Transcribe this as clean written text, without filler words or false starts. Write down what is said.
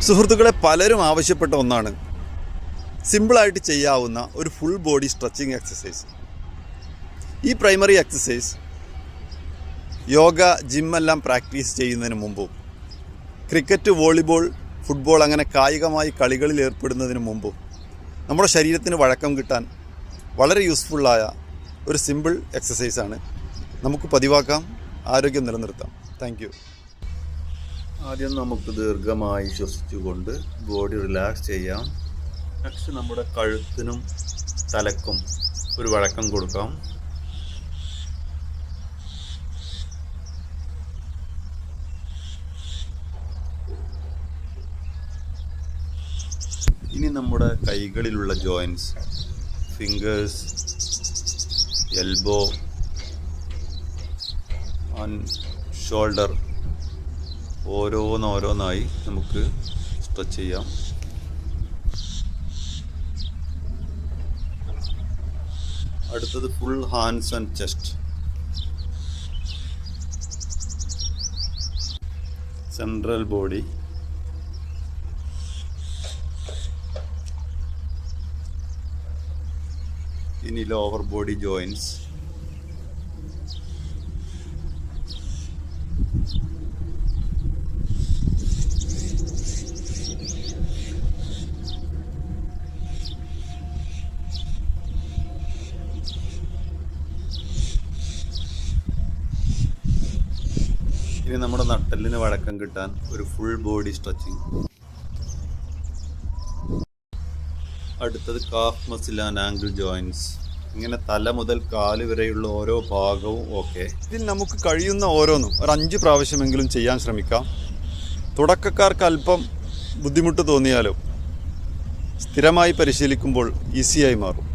സുഹൃത്തുക്കളെ, പലരും ആവശ്യപ്പെട്ട ഒന്നാണ് സിമ്പിളായിട്ട് ചെയ്യാവുന്ന ഒരു ഫുൾ ബോഡി സ്ട്രെച്ചിങ് എക്സസൈസ്. ഈ പ്രൈമറി എക്സസൈസ് യോഗ, ജിമ്മെല്ലാം പ്രാക്ടീസ് ചെയ്യുന്നതിന് മുമ്പും ക്രിക്കറ്റ്, വോളിബോൾ, ഫുട്ബോൾ അങ്ങനെ കായികമായി കളികളിൽ ഏർപ്പെടുന്നതിന് മുമ്പും നമ്മുടെ ശരീരത്തിന് വഴക്കം കിട്ടാൻ വളരെ യൂസ്ഫുള്ളായ ഒരു സിമ്പിൾ എക്സസൈസാണ്. നമുക്ക് പതിവാക്കാം, ആരോഗ്യം നിലനിർത്താം. Thank you. ആദ്യം നമുക്ക് ദീർഘമായി ശ്വസിച്ചുകൊണ്ട് ബോഡി റിലാക്സ് ചെയ്യാം. നെക്സ്റ്റ് നമ്മുടെ കഴുത്തിനും തലക്കും ഒരു വഴക്കം കൊടുക്കാം. ഇനി നമ്മുടെ കൈകളിലുള്ള joints, fingers, elbow and shoulder ഓരോന്നോരോന്നായി നമുക്ക് സ്ട്രെച്ച് ചെയ്യാം. അടുത്തത് full hands and chest, central body, ഇനി ലോവർ ബോഡി ജോയിൻറ്റ്സ്, ഇനി നമ്മുടെ നട്ടെല്ലിന് വഴക്കം കിട്ടാൻ ഒരു ഫുൾ ബോഡി സ്ട്രെച്ചിങ്. അടുത്തത് calf muscle and ankle joints. ഇങ്ങനെ തല മുതൽ കാല് വരെയുള്ള ഓരോ ഭാഗവും ഓക്കെ. ഇതിൽ നമുക്ക് കഴിയുന്ന ഓരോന്നും ഒരു 5 പ്രാവശ്യമെങ്കിലും ചെയ്യാൻ ശ്രമിക്കാം. തുടക്കക്കാർക്ക് അല്പം ബുദ്ധിമുട്ട് തോന്നിയാലും സ്ഥിരമായി പരിശീലിക്കുമ്പോൾ ഈസിയായി മാറും.